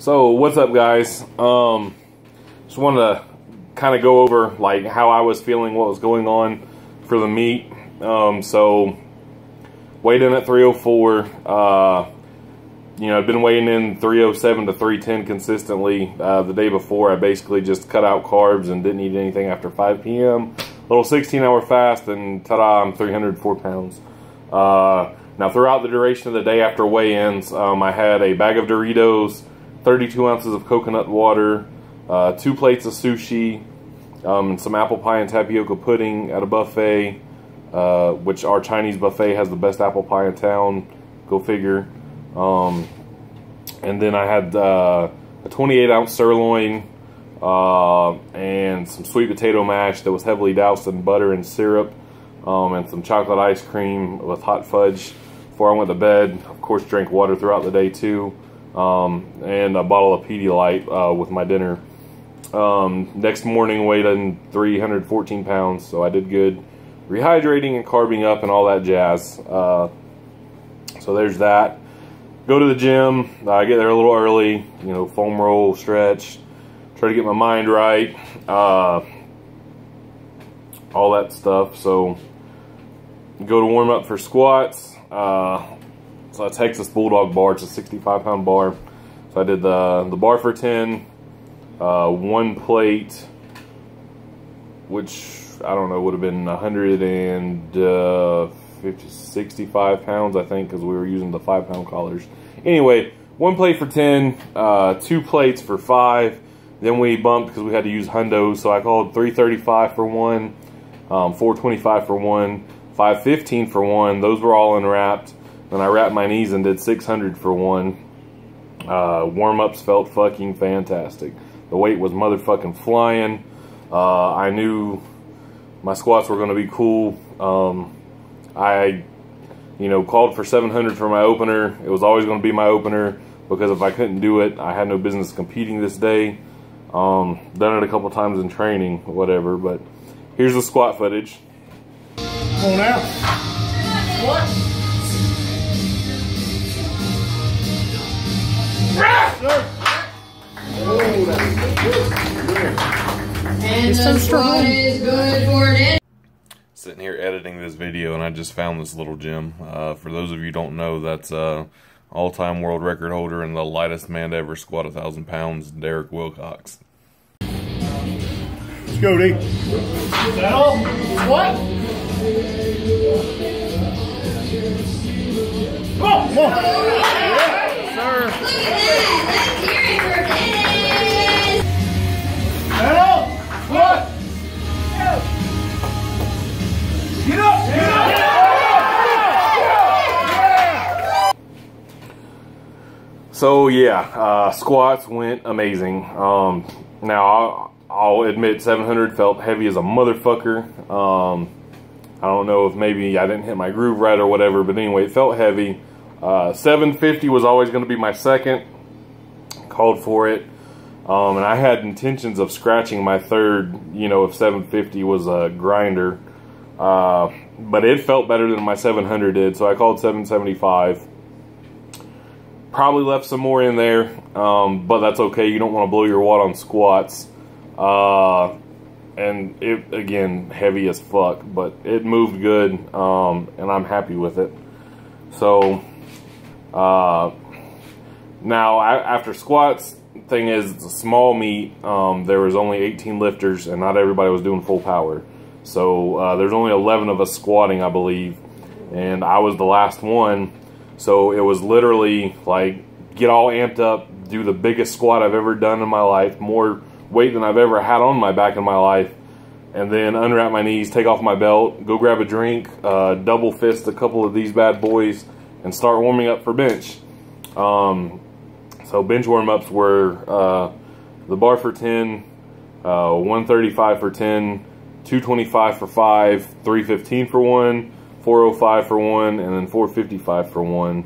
So what's up, guys? Just wanted to kind of go over like how I was feeling, what was going on for the meet. So weighed in at 304. You know, I've been weighing in 307 to 310 consistently. The day before, I basically just cut out carbs and didn't eat anything after 5 p.m. Little 16-hour fast, and ta-da, I'm 304 pounds. Now, throughout the duration of the day after weigh-ins, I had a bag of Doritos, 32 ounces of coconut water, 2 plates of sushi, and some apple pie and tapioca pudding at a buffet, which our Chinese buffet has the best apple pie in town. Go figure. And then I had a 28-ounce sirloin and some sweet potato mash that was heavily doused in butter and syrup, and some chocolate ice cream with hot fudge before I went to bed. Of course, drank water throughout the day too, and a bottle of Pedialyte with my dinner. Next morning, weighed in 314 pounds, so I did good. Rehydrating and carbing up and all that jazz. So there's that. Go to the gym. I get there a little early, you know, foam roll, stretch, try to get my mind right, all that stuff. So go to warm up for squats. So a Texas Bulldog bar, it's a 65-pound bar. So I did the bar for 10, 1 plate, which I don't know, would have been 65 pounds, I think, because we were using the 5-pound collars. Anyway, 1 plate for 10, 2 plates for 5. Then we bumped because we had to use hundos, so I called 335 for 1, 425 for 1, 515 for 1. Those were all unwrapped. Then I wrapped my knees and did 600 for 1. Warm-ups felt fucking fantastic. The weight was motherfucking flying. I knew my squats were going to be cool. I, you know, called for 700 for my opener. It was always going to be my opener because if I couldn't do it, I had no business competing this day. Done it a couple times in training, whatever. But here's the squat footage. Come on out. What? And the squat is good for it. Sitting here editing this video, and I just found this little gem. For those of you who don't know, that's all-time world record holder and the lightest man to ever squat 1,000 pounds, Derek Wilcox. Let's go, D. Is that all? What? Come on, come on. Yeah, sir. Look at that. Let's hear it for Dennis. That all? What? Get up! Get up! So yeah, squats went amazing. Now I'll admit 700 felt heavy as a motherfucker. I don't know if maybe I didn't hit my groove right or whatever, but anyway, it felt heavy. 750 was always going to be my second. Called for it. And I had intentions of scratching my third, you know, if 750 was a grinder. But it felt better than my 700 did, so I called 775. Probably left some more in there, but that's okay. You don't want to blow your wad on squats. And it, again, heavy as fuck, but it moved good, and I'm happy with it. So, now after squats, thing is, it's a small meet. There was only 18 lifters, and not everybody was doing full power. So there's only 11 of us squatting, I believe, and I was the last one. So it was literally like, get all amped up, do the biggest squat I've ever done in my life, more weight than I've ever had on my back in my life, and then unwrap my knees, take off my belt, go grab a drink, double fist a couple of these bad boys, and start warming up for bench. So bench warm-ups were the bar for 10, 135 for 10, 225 for 5, 315 for 1, 405 for 1, and then 455 for 1.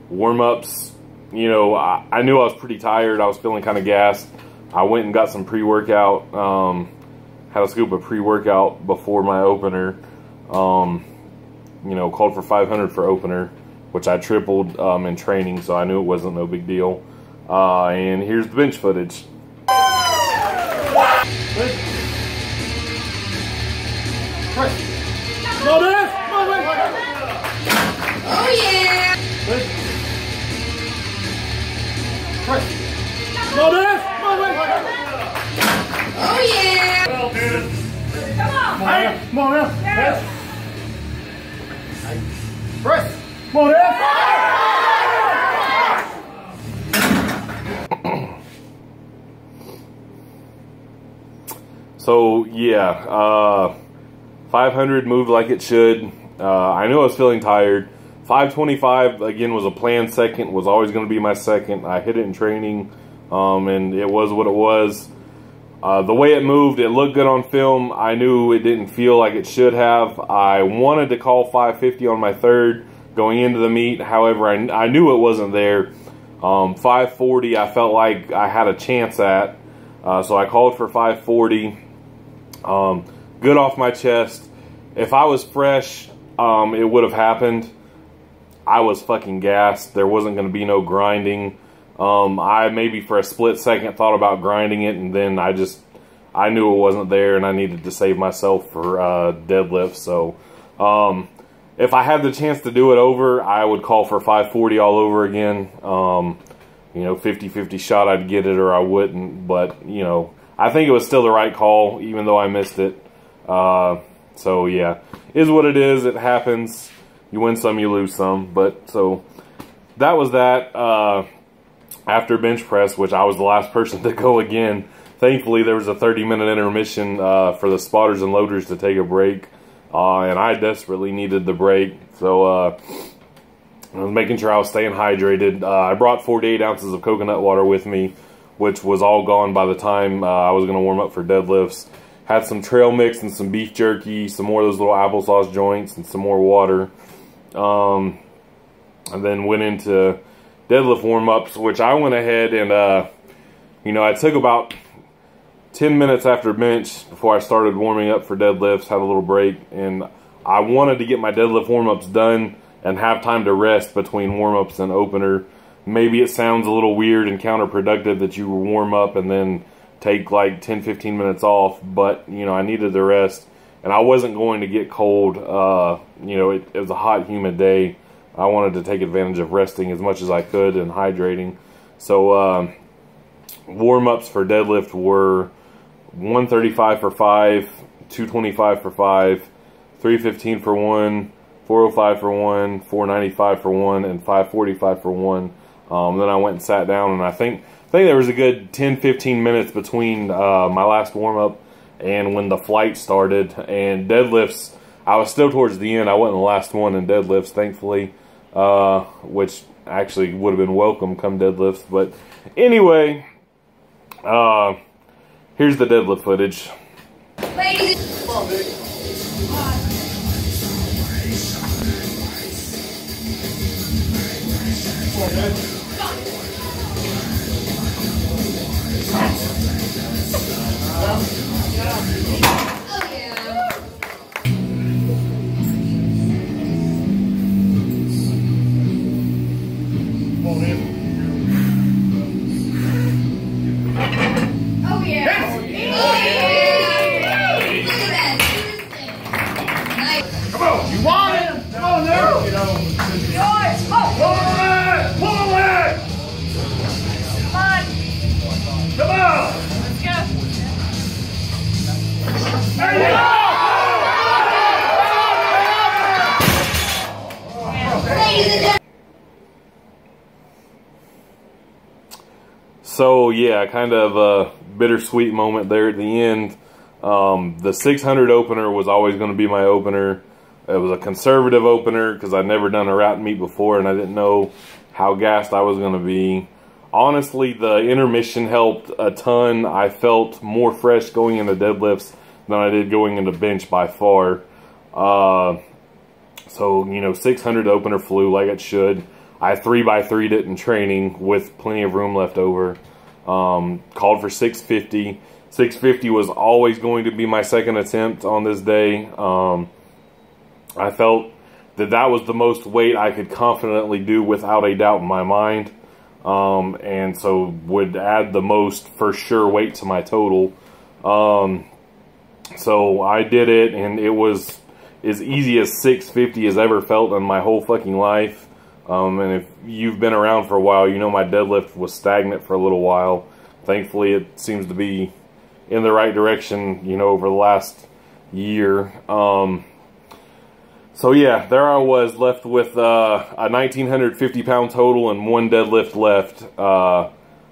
Warm-ups, you know, I knew I was pretty tired. I was feeling kind of gassed. I went and got some pre-workout. Had a scoop of pre-workout before my opener. You know, called for 500 for opener, which I tripled in training, so I knew it wasn't no big deal. And here's the bench footage. Oh yeah! Oh yeah! Come on now. Press. Come on now. So yeah, 500 moved like it should. I knew I was feeling tired. 525 again was a planned second, was always going to be my second. I hit it in training, and it was what it was. The way it moved, it looked good on film. I knew it didn't feel like it should have. I wanted to call 550 on my third going into the meet. However, I knew it wasn't there. 540 I felt like I had a chance at. So I called for 540. Good off my chest. If I was fresh, it would have happened. I was fucking gassed. There wasn't going to be no grinding. I maybe for a split second thought about grinding it, and then I knew it wasn't there, and I needed to save myself for deadlift. So if I had the chance to do it over, I would call for 540 all over again. You know, 50-50 shot I'd get it or I wouldn't, but you know, I think it was still the right call, even though I missed it. So yeah, is what it is. It happens. You win some, you lose some. But so that was that. After bench press, which I was the last person to go again. Thankfully, there was a 30-minute intermission for the spotters and loaders to take a break, and I desperately needed the break. So I was making sure I was staying hydrated. I brought 48 ounces of coconut water with me, which was all gone by the time I was going to warm up for deadlifts. Had some trail mix and some beef jerky, some more of those little applesauce joints, and some more water. And then went into deadlift warm-ups, which I went ahead and, you know, I took about 10 minutes after bench before I started warming up for deadlifts, had a little break, and I wanted to get my deadlift warm-ups done and have time to rest between warm-ups and opener. Maybe it sounds a little weird and counterproductive that you warm up and then take like 10-15 minutes off, but you know, I needed the rest, and I wasn't going to get cold. You know, it was a hot, humid day. I wanted to take advantage of resting as much as I could and hydrating. So warm-ups for deadlift were 135 for 5, 225 for 5, 315 for 1, 405 for 1, 495 for 1, and 545 for 1. Then I went and sat down, and I think there was a good 10-15 minutes between my last warm-up and when the flight started. And deadlifts, I was still towards the end. I wasn't the last one in deadlifts, thankfully, which actually would have been welcome come deadlifts. But anyway, here's the deadlift footage. Ladies. Come on, Vic. Come on, man. Oh yeah. Come on, man. Oh yeah. Oh yeah. Look at that. Nice. Come on. You want it? Come on, there. You know. Yours. Oh. Pull it! Pull it! Come on. Come on! Let's go. There you go! Ladies and gentlemen. So yeah, kind of a bittersweet moment there at the end. The 600 opener was always going to be my opener. It was a conservative opener because I'd never done a rat meet before and I didn't know how gassed I was going to be. Honestly, the intermission helped a ton. I felt more fresh going into deadlifts than I did going into bench by far. So, you know, 600 opener flew like it should. I 3x3'd it in training with plenty of room left over. Called for 650. 650 was always going to be my second attempt on this day. I felt that was the most weight I could confidently do without a doubt in my mind. And so would add the most for sure weight to my total. So I did it, and it was as easy as 650 as ever felt in my whole fucking life. And if you've been around for a while, you know my deadlift was stagnant for a little while. Thankfully, it seems to be in the right direction, you know, over the last year. So yeah, there I was left with a 1,950 pound total and one deadlift left.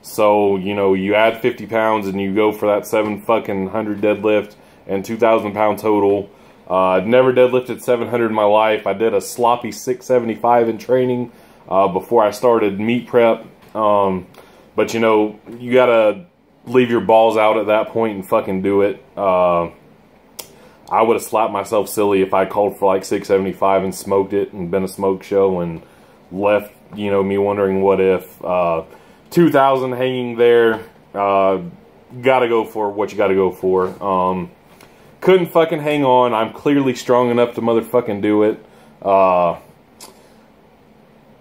So, you know, you add 50 pounds and you go for that 700 deadlift and 2,000 pound total. I'd never deadlifted 700 in my life. I did a sloppy 675 in training before I started meet prep. But you know, you gotta leave your balls out at that point and fucking do it. I would have slapped myself silly if I called for like 675 and smoked it and been a smoke show and left, you know, me wondering what if. 2,000 hanging there. Gotta go for what you gotta go for. Couldn't fucking hang on. I'm clearly strong enough to motherfucking do it.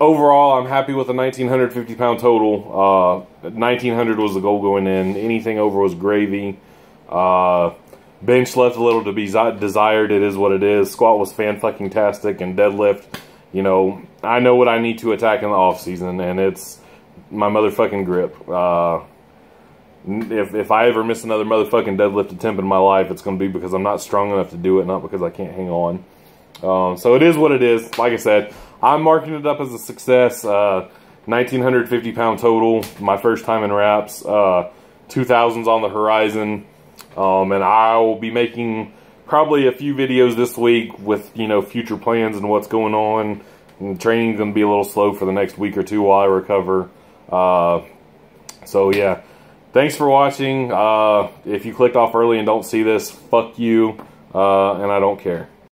Overall, I'm happy with the 1,950 pound total. 1,900 was the goal going in. Anything over was gravy. Bench left a little to be desired. It is what it is. Squat was fan-fucking-tastic, and deadlift, you know, I know what I need to attack in the off-season, and it's my motherfucking grip. If I ever miss another motherfucking deadlift attempt in my life, it's going to be because I'm not strong enough to do it, not because I can't hang on. So it is what it is. Like I said, I'm marking it up as a success. 1,950 pound total, my first time in wraps. 2,000's on the horizon. And I will be making probably a few videos this week with, you know, future plans and what's going on. And training's going to be a little slow for the next week or two while I recover. So yeah, thanks for watching. If you clicked off early and don't see this, fuck you, and I don't care.